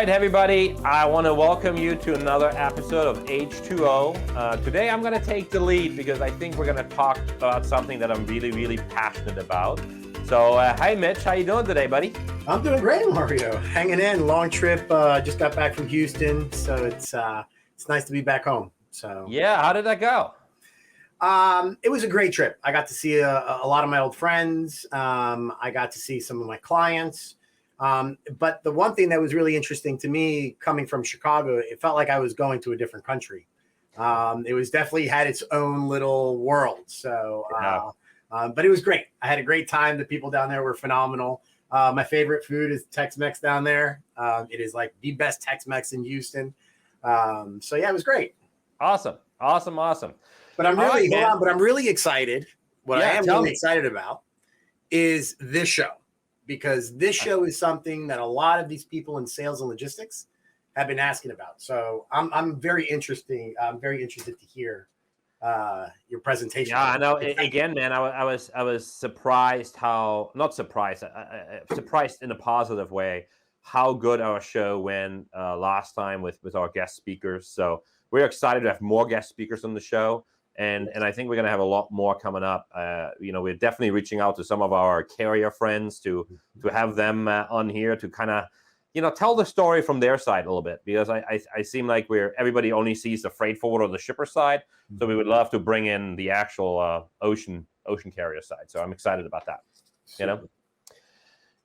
right, everybody, I want to welcome you to another episode of H2O. Today, I'm going to take the lead because I think we're going to talk about something that I'm really, really passionate about. So, hi, Mitch. How you doing today, buddy? I'm doing great, Mario. Hanging in. Long trip. Just got back from Houston, so it's nice to be back home. So yeah, how did that go? It was a great trip. I got to see a lot of my old friends. I got to see some of my clients. But the one thing that was really interesting to me coming from Chicago, it felt like I was going to a different country. It was definitely had its own little world. So, but it was great. I had a great time. The people down there were phenomenal. My favorite food is Tex-Mex down there. It is like the best Tex-Mex in Houston. So yeah, it was great. Awesome. But I'm really, but I'm really excited. What I am really excited about is this show. Because this show is something that a lot of these people in sales and logistics have been asking about. So I'm very interested to hear your presentation. Yeah, I know. Again, man, I was surprised surprised in a positive way how good our show went last time with our guest speakers. So we're excited to have more guest speakers on the show. And I think we're going to have a lot more coming up. We're definitely reaching out to some of our carrier friends to have them on here to kind of, tell the story from their side a little bit, because I seem like everybody only sees the freight forwarder or the shipper side. So we would love to bring in the actual ocean carrier side. So I'm excited about that.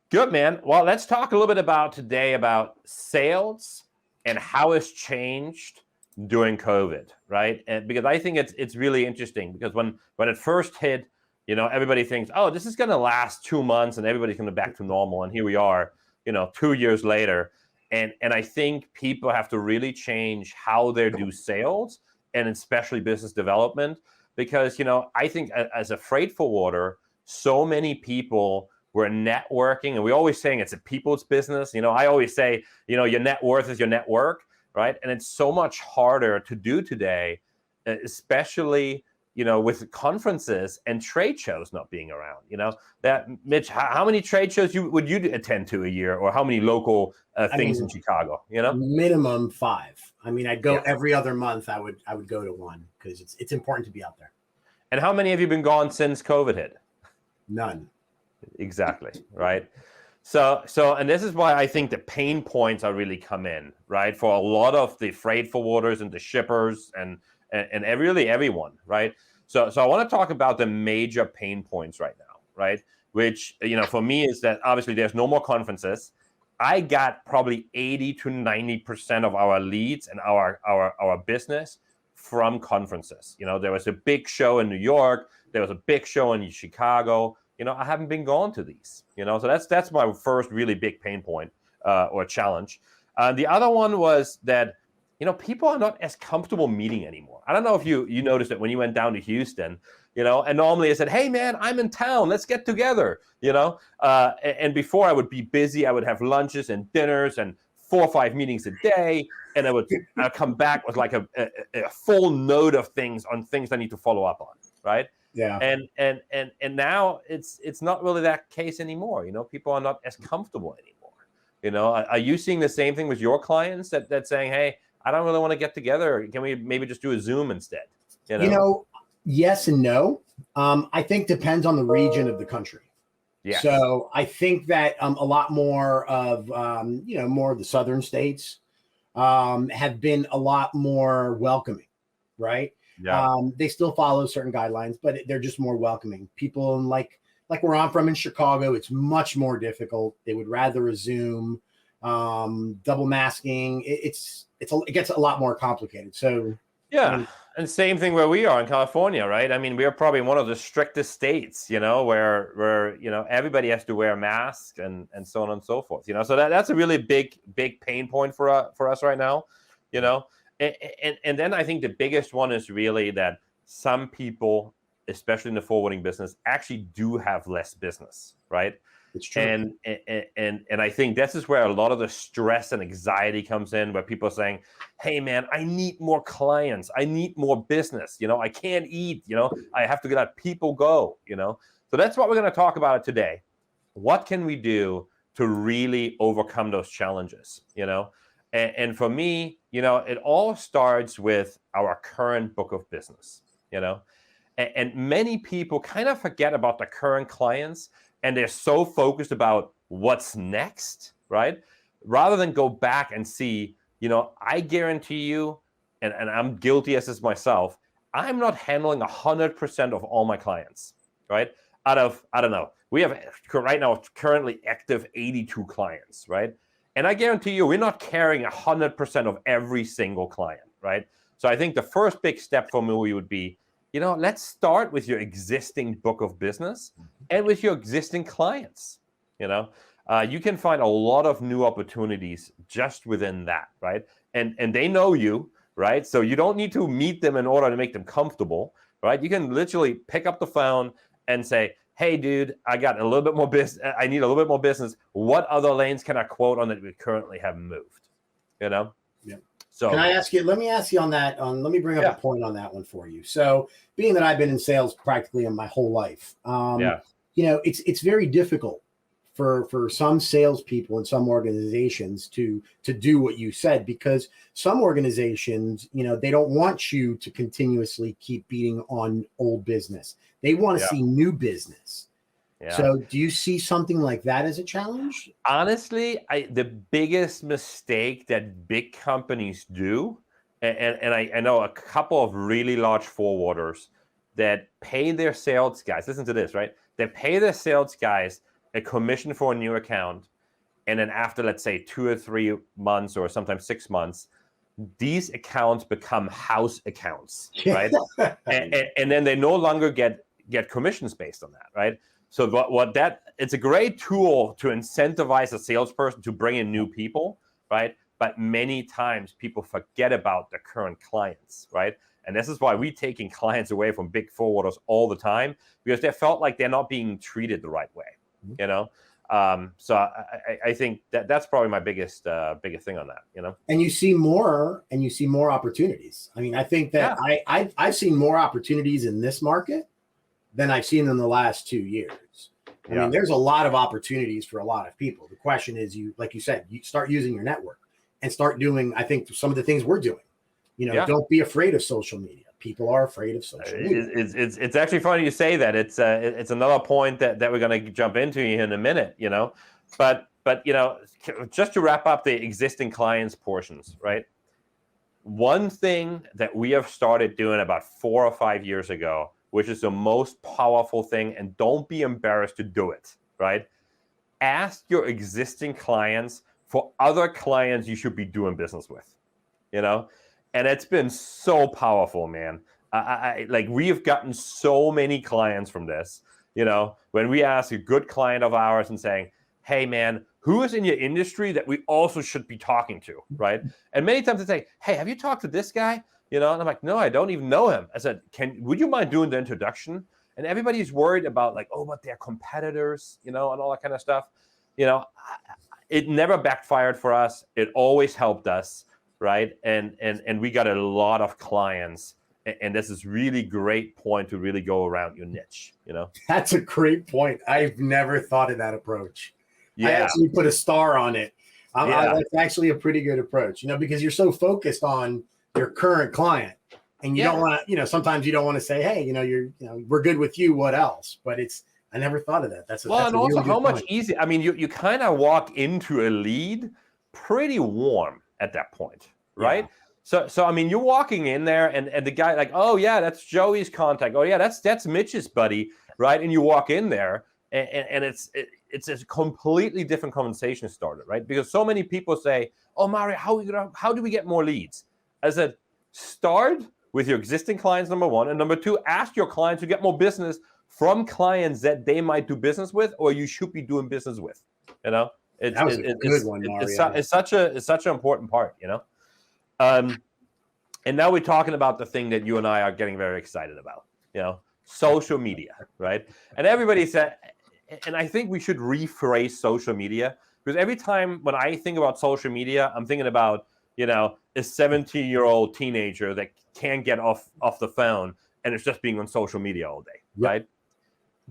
Good, man. Well, let's talk a little bit about sales and how it's changed during COVID, right? And because I think it's really interesting, because when it first hit, everybody thinks, oh, this is going to last 2 months and everybody's going to be back to normal. And here we are, 2 years later. And I think people have to really change how they do sales, and especially business development, because, I think as a freight forwarder, so many people were networking, and we're always saying it's a people's business. I always say, your net worth is your network. Right. And it's so much harder to do today, especially, with conferences and trade shows not being around. That, Mitch, how many trade shows would you attend to a year, or how many local things in Chicago? Minimum 5. I mean, I'd go every other month. I would go to one, because it's important to be out there. And how many have you been gone since COVID hit? None. Exactly. Right. So, and this is why I think the pain points are really come in, right? For a lot of the freight forwarders and the shippers and really everyone, right? So I want to talk about the major pain points right now, right? Which, for me is that obviously there's no more conferences. I got probably 80 to 90% of our leads and our business from conferences. There was a big show in New York. There was a big show in Chicago. I haven't been going to these, so that's my first really big pain point or challenge. The other one was that, people are not as comfortable meeting anymore. I don't know if you noticed it when you went down to Houston, and normally I said, hey, man, I'm in town. Let's get together, and before I would be busy. I would have lunches and dinners and 4 or 5 meetings a day. And I would come back with like a full note of things I need to follow up on. Right. Yeah. And now it's not really that case anymore. People are not as comfortable anymore. Are you seeing the same thing with your clients that saying, hey, I don't really want to get together. Can we maybe just do a Zoom instead? Yes and no. I think depends on the region of the country. Yeah. So I think that a lot more of more of the southern states have been a lot more welcoming, right? Yeah. They still follow certain guidelines, but they're just more welcoming. People like where I'm from in Chicago, it's much more difficult. They would rather a Zoom, double masking. It gets a lot more complicated. So yeah, and same thing where we are in California, right? I mean, we are probably one of the strictest states, where everybody has to wear a mask and so on and so forth. So that's a really big pain point for us right now. And then I think the biggest one is really that some people, especially in the forwarding business, actually do have less business, right? It's true. And I think this is where a lot of the stress and anxiety comes in, where people are saying, hey, man, I need more clients. I need more business. I can't eat. I have to let people go. So that's what we're going to talk about today. What can we do to really overcome those challenges? And for me, it all starts with our current book of business, and many people kind of forget about the current clients, and they're so focused about what's next, right? Rather than go back and see, I guarantee you, and I'm guilty as this myself, I'm not handling 100% of all my clients, right? Out of, I don't know, we have right now currently active 82 clients, right? And I guarantee you, we're not carrying 100% of every single client, right? So I think the first big step for me would be, let's start with your existing book of business and with your existing clients. You can find a lot of new opportunities just within that, right? And they know you, right? So you don't need to meet them in order to make them comfortable, right? You can literally pick up the phone and say, hey, dude, I got a little bit more business. I need a little bit more business. What other lanes can I quote on that we currently have moved? Yeah. So can I ask you? Let me ask you on that. Let me bring up a point on that one for you. So, being that I've been in sales practically in my whole life, it's very difficult for some salespeople and some organizations to do what you said, because some organizations, they don't want you to continuously keep beating on old business. They want to see new business. Yeah. So do you see something like that as a challenge? Honestly, the biggest mistake that big companies do, and I know a couple of really large forwarders that pay their sales guys, listen to this, right? They pay their sales guys a commission for a new account, and then after, let's say, 2 or 3 months or sometimes 6 months, these accounts become house accounts, right? and then they no longer get commissions based on that, right? So it's a great tool to incentivize a salesperson to bring in new people, right? But many times people forget about the current clients, right? And this is why we're taking clients away from big forwarders all the time, because they felt like they're not being treated the right way, So I think that's probably my biggest thing on that, And you see more opportunities. I mean, I think that I've seen more opportunities in this market than I've seen in the last 2 years. I mean, there's a lot of opportunities for a lot of people. The question is, like you said, you start using your network and start doing, I think, some of the things we're doing. Don't be afraid of social media. People are afraid of social media. It's actually funny you say that. It's another point that we're going to jump into in a minute, But just to wrap up the existing clients portions, right? One thing that we have started doing about 4 or 5 years ago, which is the most powerful thing, and don't be embarrassed to do it, right? Ask your existing clients for other clients you should be doing business with, And it's been so powerful, man. Like, we have gotten so many clients from this, when we ask a good client of ours and saying, hey, man, who is in your industry that we also should be talking to, right? And many times they say, hey, have you talked to this guy? And I'm like, no, I don't even know him. I said, would you mind doing the introduction? And everybody's worried about, like, oh, but they're competitors, and all that kind of stuff. It never backfired for us. It always helped us, right? And we got a lot of clients. And this is really great point to really go around your niche, That's a great point. I've never thought of that approach. Yeah. I actually put a star on it. That's actually a pretty good approach, because you're so focused on your current client, and you don't want to, sometimes you don't want to say, hey, we're good with you. What else? But I never thought of that. That's and also really how much easier. I mean, you kind of walk into a lead pretty warm at that point, right? Yeah. So I mean, you're walking in there, and the guy, like, oh yeah, that's Joey's contact. Oh yeah, that's Mitch's buddy, right? And you walk in there, and it's a completely different conversation started, right? Because so many people say, oh, Mario, how do we get more leads? I said, start with your existing clients, number one. And number two, ask your clients to get more business from clients that they might do business with or you should be doing business with. That was a good one, Mario. It's such an important part, And now we're talking about the thing that you and I are getting very excited about, social media, right? And everybody said, and I think we should rephrase social media, because every time when I think about social media, I'm thinking about, a 17-year-old teenager that can't get off the phone and it's just being on social media all day, right?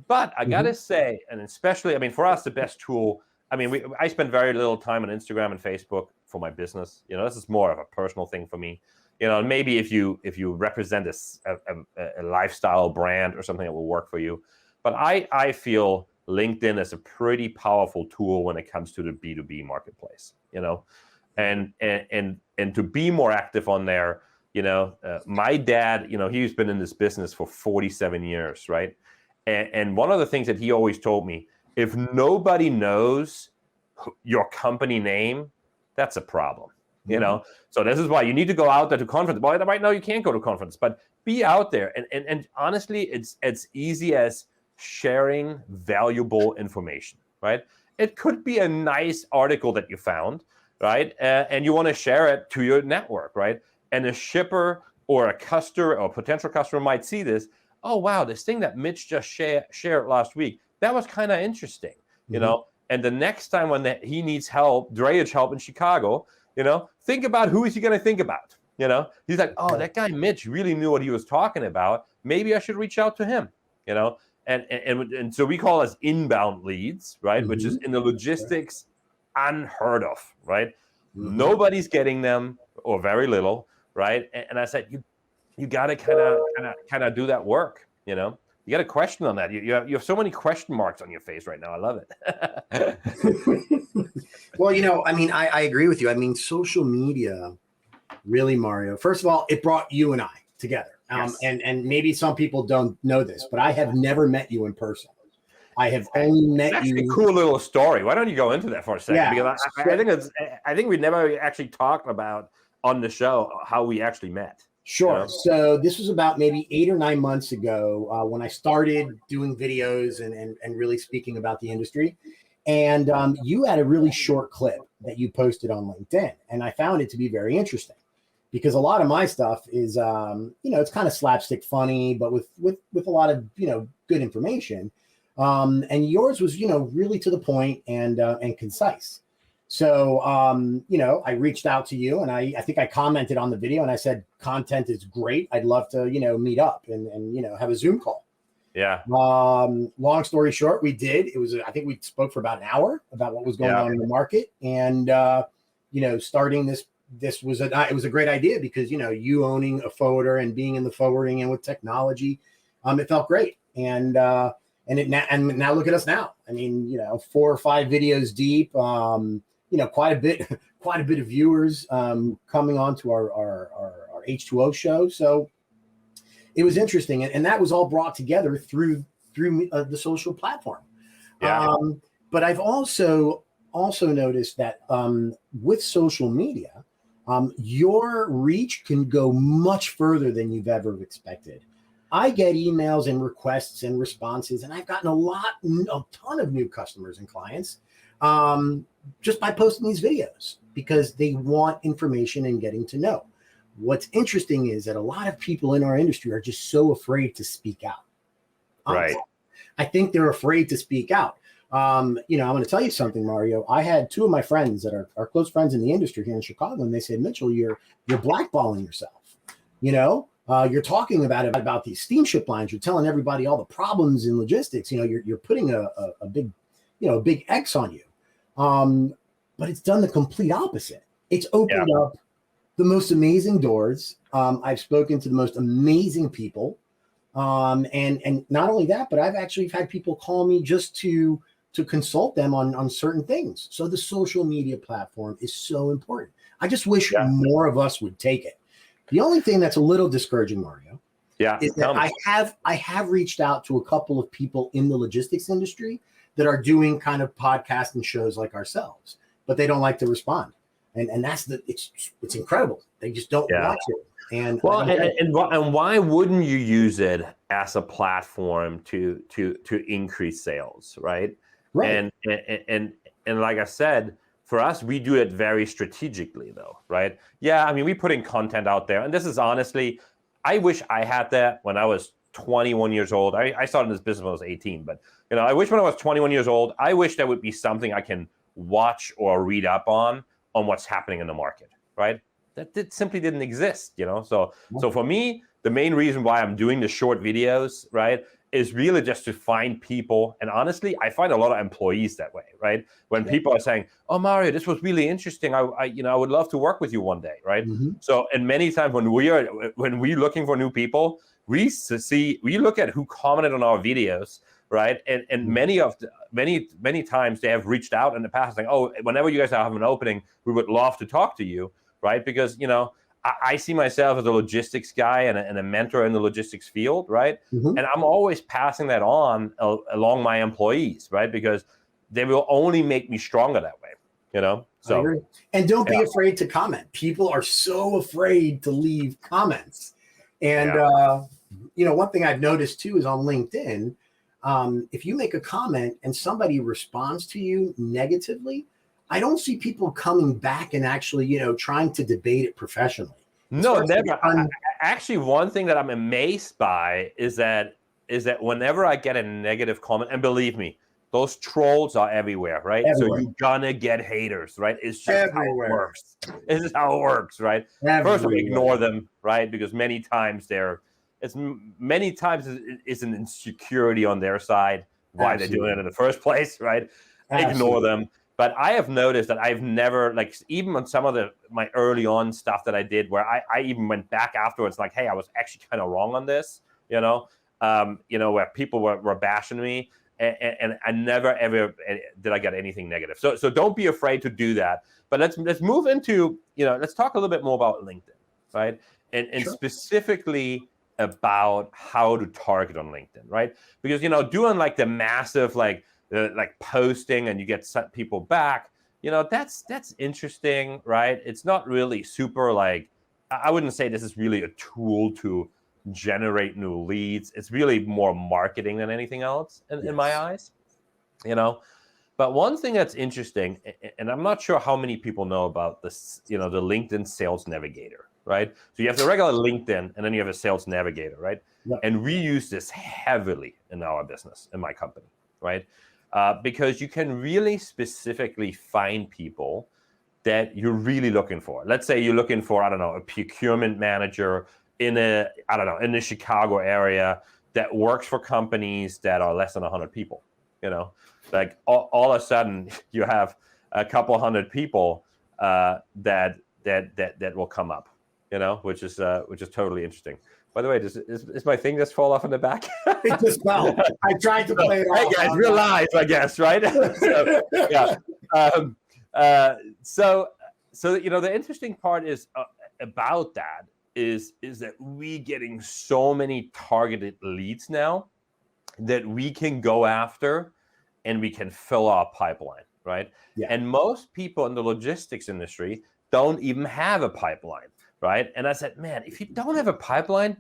But I got to say, and especially, I mean, for us, the best tool, I mean, I spend very little time on Instagram and Facebook. for my business. This is more of a personal thing for me. Maybe if you represent a lifestyle brand or something that will work for you. But I feel LinkedIn is a pretty powerful tool when it comes to the B2B marketplace, and to be more active on there. My dad, he's been in this business for 47 years, right? And one of the things that he always told me, if nobody knows your company name, that's a problem, So this is why you need to go out there to conference. Well, right now you can't go to conference, but be out there. And honestly, it's as easy as sharing valuable information, right? It could be a nice article that you found, right? And you want to share it to your network, right? And a shipper or a customer or potential customer might see this. Oh, wow, this thing that Mitch just shared last week, that was kind of interesting, And the next time when he needs help, drayage help in Chicago, think about who is he going to think about? He's like, oh, that guy Mitch really knew what he was talking about. Maybe I should reach out to him, And so we call us inbound leads, right? Which is in the logistics unheard of, right? Nobody's getting them or very little, right? And I said, you got to kind of do that work, You got a question on that. You have so many question marks on your face right now. I love it. Well, I agree with you. Social media, really, Mario. First of all, it brought you and I together. Yes. And maybe some people don't know this, but I have never met you in person. I have only met you. That's a cool little story. Why don't you go into that for a second? Yeah, because I think we never actually talked about on the show how we actually met. Sure. So this was about maybe 8 or 9 months ago when I started doing videos and really speaking about the industry. And you had a really short clip that you posted on LinkedIn. And I found it to be very interesting because a lot of my stuff is, it's kind of slapstick funny, but with a lot of, good information. And yours was, really to the point and concise. So, I reached out to you and I think I commented on the video and I said, content is great. I'd love to, meet up and have a Zoom call. Yeah. Long story short, we did. I think we spoke for about an hour about what was going on in the market. And, starting this was it was a great idea because, you owning a forwarder and being in the forwarding and with technology, it felt great. And now look at us now. 4 or 5 videos deep, quite a bit of viewers coming on to our H2O show. So it was interesting. And that was all brought together through the social platform. Yeah. But I've also noticed that with social media, your reach can go much further than you've ever expected. I get emails and requests and responses, and I've gotten a ton of new customers and clients just by posting these videos because they want information and getting to know. What's interesting is that a lot of people in our industry are just so afraid to speak out. Right. I think they're afraid to speak out. I'm going to tell you something, Mario. I had 2 of my friends that are close friends in the industry here in Chicago, and they said, Mitchell, you're blackballing yourself. You're talking about these steamship lines. You're telling everybody all the problems in logistics. You're putting a big X on you. But it's done the complete opposite. It's opened up the most amazing doors. I've spoken to the most amazing people. And not only that, but I've actually had people call me just to consult them on certain things. So the social media platform is so important. I just wish more of us would take it. The only thing that's a little discouraging, Mario, is that I have reached out to a couple of people in the logistics industry that are doing kind of podcasts and shows like ourselves, but they don't like to respond. And that's it's incredible. They just don't want to. And why wouldn't you use it as a platform to increase sales, right? Right. And like I said, for us, we do it very strategically, though, right? Yeah, we put in content out there, and this is honestly, I wish I had that when I was 21 years old. I started this business when I was 18, but I wish when I was 21 years old, I wish there would be something I can watch or read up on what's happening in the market, right? That simply didn't exist, So for me, the main reason why I'm doing the short videos, right, is really just to find people. And honestly, I find a lot of employees that way, right? When people are saying, "Oh, Mario, this was really interesting. I would love to work with you one day," right? So, and many times when we're looking for new people, we look at who commented on our videos, right? And many times they have reached out in the past saying, "Oh, whenever you guys have an opening, we would love to talk to you," right? Because I see myself as a logistics guy and a mentor in the logistics field, right? And I'm always passing that on along my employees, right? Because they will only make me stronger that way, So, I agree. And don't be afraid to comment. People are so afraid to leave comments. And, one thing I've noticed too is on LinkedIn, if you make a comment and somebody responds to you negatively, I don't see people coming back and actually, trying to debate it professionally. No, never. Actually, one thing that I'm amazed by is that whenever I get a negative comment, and believe me, those trolls are everywhere, right? Everywhere. So you're gonna get haters, right? It's just Everywhere. how it works. This is how it works, right? Everywhere. First, we ignore them, right? Because many times it's an insecurity on their side why they're doing it in the first place, right? Absolutely. Ignore them. But I have noticed that I've never, even on some of my early on stuff that I did, where I even went back afterwards, like, hey, I was actually kind of wrong on this, where people were bashing me, and I never ever did I get anything negative. So don't be afraid to do that. But let's move into let's talk a little bit more about LinkedIn, right? And specifically about how to target on LinkedIn, right? Because doing like the massive like posting and you get people back, that's interesting, right? It's not really super I wouldn't say this is really a tool to generate new leads. It's really more marketing than anything else in my eyes, But one thing that's interesting, and I'm not sure how many people know about this, the LinkedIn Sales Navigator, right? So you have the regular LinkedIn and then you have a Sales Navigator, right? Yep. And we use this heavily in our business, in my company, right? Because you can really specifically find people that you're really looking for. Let's say you're looking for, I don't know, a procurement manager in the Chicago area that works for companies that are less than 100 people, Like all of a sudden you have a couple hundred people that will come up, which is totally interesting. By the way, is my thing just fall off in the back? It just fell. I tried to play it off. Hey guys, real life, I guess, right? So, yeah. So the interesting part is about that is that we getting so many targeted leads now that we can go after and we can fill our pipeline, right? Yeah. And most people in the logistics industry don't even have a pipeline, right? And I said, man, if you don't have a pipeline,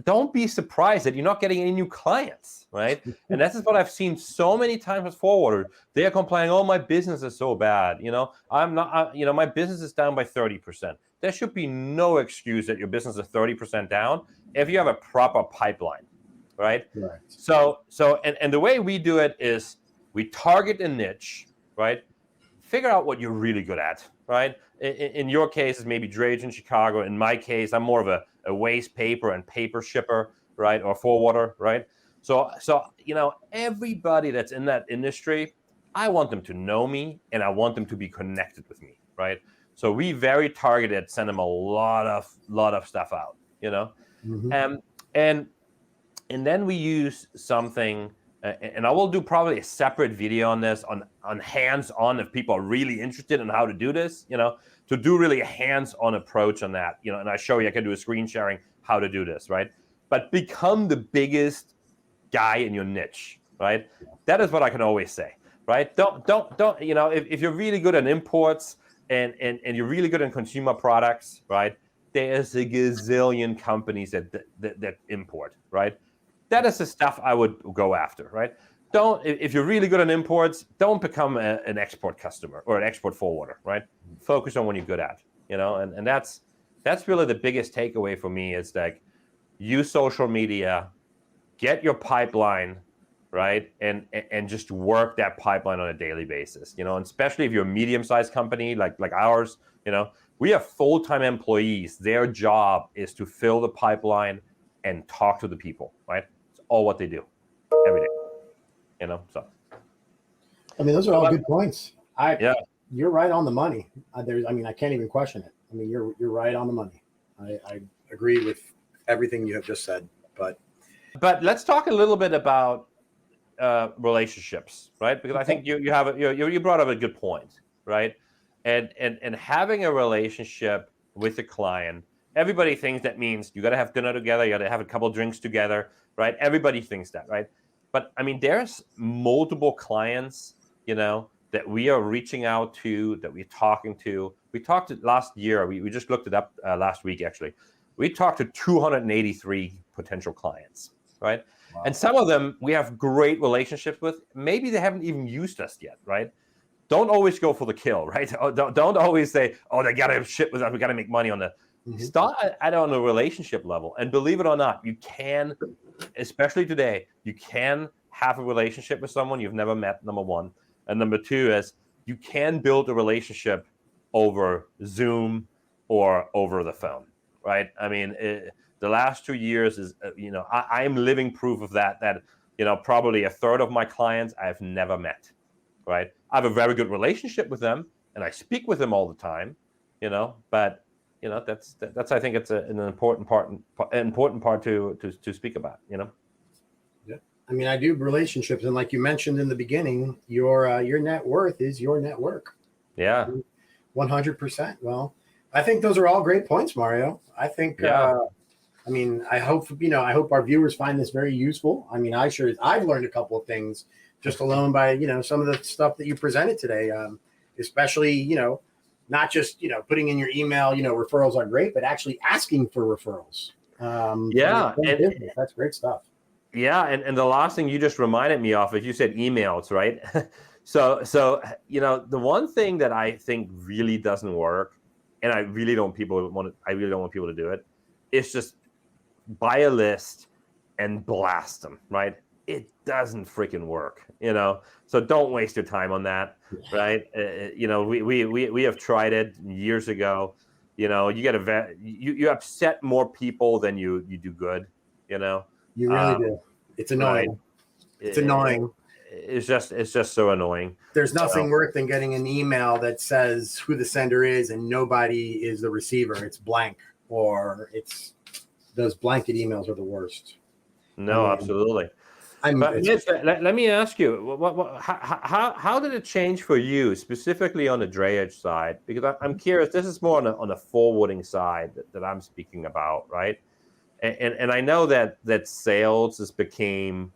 don't be surprised that you're not getting any new clients, right? And that's what I've seen so many times with forwarders. They're complaining, oh, my business is so bad. I'm not, my business is down by 30%. There should be no excuse that your business is 30% down if you have a proper pipeline, right? Right. So the way we do it is we target a niche, right? Figure out what you're really good at, right? In your case, it's maybe drayage in Chicago. In my case, I'm more of a waste paper and paper shipper, right? Or forwarder, right? So everybody that's in that industry, I want them to know me and I want them to be connected with me, right? So we very targeted, send them a lot of stuff out, Mm-hmm. And then we use something, and I will do probably a separate video on this, on hands-on if people are really interested in how to do this, to do really a hands-on approach on that, and I show you, I can do a screen sharing how to do this, right? But become the biggest guy in your niche, right? That is what I can always say, right? Don't if you're really good at imports and you're really good in consumer products, right? There's a gazillion companies that import, right? That is the stuff I would go after, right? If you're really good at imports, don't become an export customer or an export forwarder, right? Focus on what you're good at, and that's really the biggest takeaway for me is use social media, get your pipeline, right? And just work that pipeline on a daily basis, and especially if you're a medium-sized company like ours, We have full-time employees. Their job is to fill the pipeline and talk to the people, right? It's all what they do every day, so. I mean, those are all good points. Yeah. You're right on the money. I can't even question it. I mean, you're right on the money. I agree with everything you have just said, but let's talk a little bit about relationships, right? Because I think you brought up a good point, right? And having a relationship with a client, everybody thinks that means you got to have dinner together, you got to have a couple of drinks together, right? Everybody thinks that, right? But I mean, there's multiple clients, that we are reaching out to, that we're talking to. We talked to last year. We just looked it up last week, actually. We talked to 283 potential clients, right? Wow. And some of them we have great relationships with. Maybe they haven't even used us yet, right? Don't always go for the kill, right? Don't always say, oh, they got to ship with us. We got to make money on the. Start at on a relationship level. And believe it or not, you can, especially today, you can have a relationship with someone you've never met, number one. And number two is you can build a relationship over Zoom or over the phone, right? I mean, the last 2 years is, I'm living proof of that, probably a third of my clients I've never met, right? I have a very good relationship with them and I speak with them all the time, but, that's I think it's an important part to speak about, Yeah. I mean, I do relationships, and like you mentioned in the beginning, your net worth is your network. Yeah, 100%. Well, I think those are all great points, Mario. I think. I hope our viewers find this very useful. I mean, I've learned a couple of things just alone by some of the stuff that you presented today. Especially not just putting in your email. Referrals are great, but actually asking for referrals. That's great stuff. Yeah, and the last thing you just reminded me of is you said emails, right? so the one thing that I think really doesn't work, and I really don't want people to do it, is just buy a list and blast them, right? It doesn't freaking work, So don't waste your time on that, right? We have tried it years ago. You get you upset more people than you do good, You really do. It's annoying. Right? It's annoying. It's just so annoying. There's nothing worse than getting an email that says who the sender is and nobody is the receiver. It's blank, or those blanket emails are the worst. No, absolutely. But let me ask you, how did it change for you specifically on the drayage side? Because I'm curious. This is more on the forwarding side that I'm speaking about, right? And I know that sales is becoming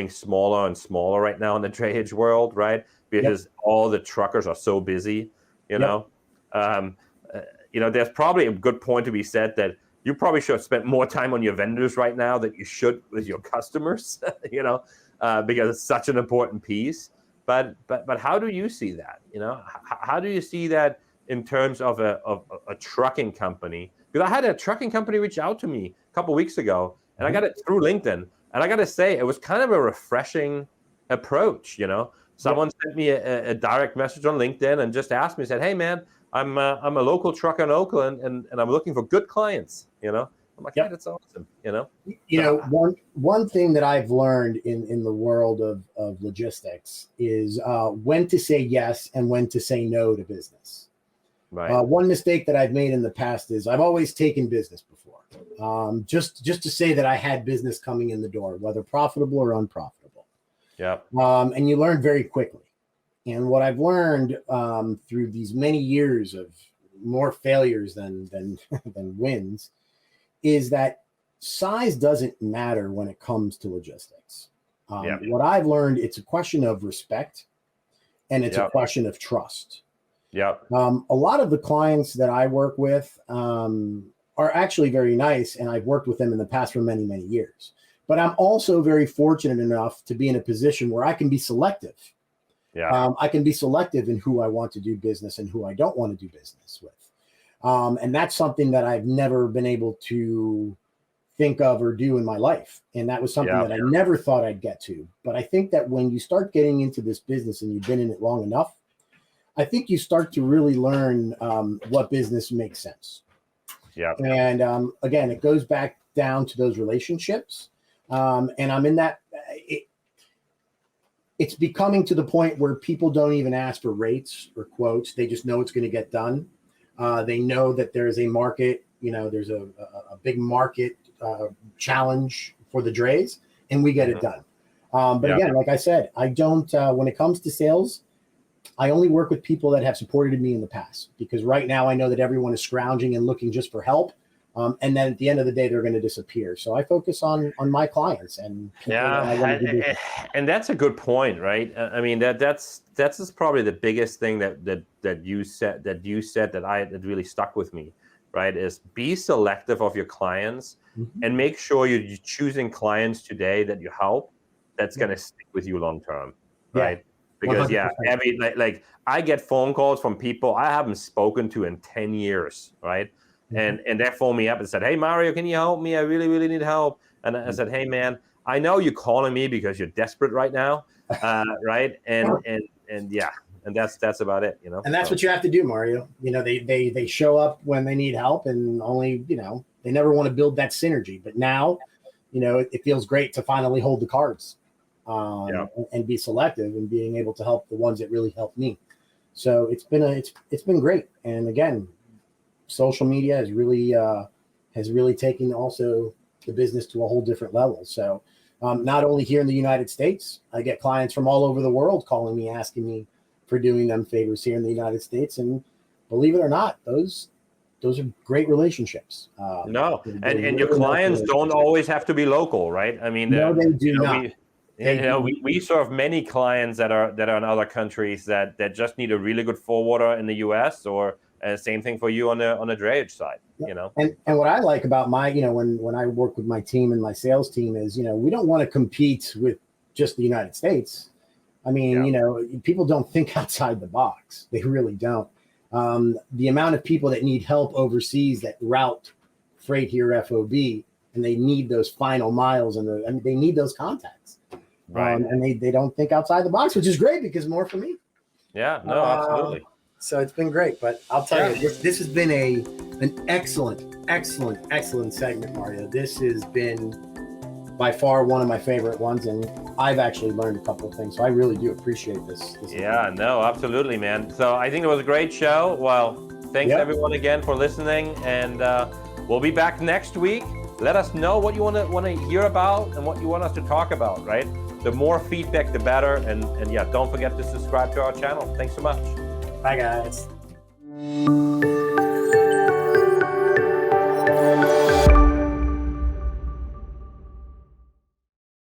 smaller and smaller right now in the drayage world, right? Because all the truckers are so busy, There's probably a good point to be said that you probably should have spent more time on your vendors right now than you should with your customers, because it's such an important piece. But how do you see that? How do you see that in terms of a trucking company? Because I had a trucking company reach out to me a couple of weeks ago, and I got it through LinkedIn. And I got to say, it was kind of a refreshing approach. Someone sent me a direct message on LinkedIn and just asked me, said, "Hey, man, I'm a local trucker in Oakland, and I'm looking for good clients." I'm like, "Yeah, that's awesome." One thing that I've learned in the world of logistics is when to say yes and when to say no to business. Right. One mistake that I've made in the past is I've always taken business before, just to say that I had business coming in the door, whether profitable or unprofitable. Yeah. And you learn very quickly. And what I've learned through these many years of more failures than wins is that size doesn't matter when it comes to logistics. What I've learned, it's a question of respect, and it's a question of trust. Yeah. A lot of the clients that I work with are actually very nice, and I've worked with them in the past for many, many years. But I'm also very fortunate enough to be in a position where I can be selective. Yeah. I can be selective in who I want to do business and who I don't want to do business with. And that's something that I've never been able to think of or do in my life. And that was something that I never thought I'd get to. But I think that when you start getting into this business and you've been in it long enough, I think you start to really learn what business makes sense. Yeah. And again, it goes back down to those relationships. And I'm in that. It's becoming to the point where people don't even ask for rates or quotes. They just know it's going to get done. They know that there's a market, there's a big market challenge for the drays, and we get it done. But again, like I said, I don't, when it comes to sales, I only work with people that have supported me in the past, because right now I know that everyone is scrounging and looking just for help. And then at the end of the day, they're going to disappear. So I focus on my clients and people that I want to do business. And that's a good point, right? I mean, that's probably the biggest thing that you said that really stuck with me, right? Is be selective of your clients and make sure you're choosing clients today that you help that's going to stick with you long term, right? Because 100%. Like I get phone calls from people I haven't spoken to in 10 years, right? And they phoned me up and said, "Hey, Mario, can you help me? I really, really need help." And I said, "Hey, man, I know you're calling me because you're desperate right now, right?" And that's about it, And that's what you have to do, Mario. They show up when they need help, and only they never want to build that synergy. But now, it feels great to finally hold the cards, and be selective and being able to help the ones that really help me. So it's been great. And again, social media has really taken also the business to a whole different level. So not only here in the United States, I get clients from all over the world calling me, asking me for doing them favors here in the United States. And believe it or not, those are great relationships. No, and your clients don't always have to be local, right? I mean, no, they do not. We serve many clients that are in other countries that just need a really good forwarder in the US, or same thing for you on the drayage side, And what I like about my, when I work with my team and my sales team is, we don't want to compete with just the United States. I mean, people don't think outside the box. They really don't. The amount of people that need help overseas that route freight here FOB, and they need those final miles and they need those contacts. Right. And they don't think outside the box, which is great because more for me. Yeah, no, absolutely. So it's been great, but I'll tell you, this has been an excellent segment, Mario. This has been by far one of my favorite ones, and I've actually learned a couple of things. So I really do appreciate this. Yeah, no, absolutely, man. So I think it was a great show. Well, thanks everyone again for listening, and we'll be back next week. Let us know what you want to hear about and what you want us to talk about, right? The more feedback, the better. And don't forget to subscribe to our channel. Thanks so much. Bye, guys.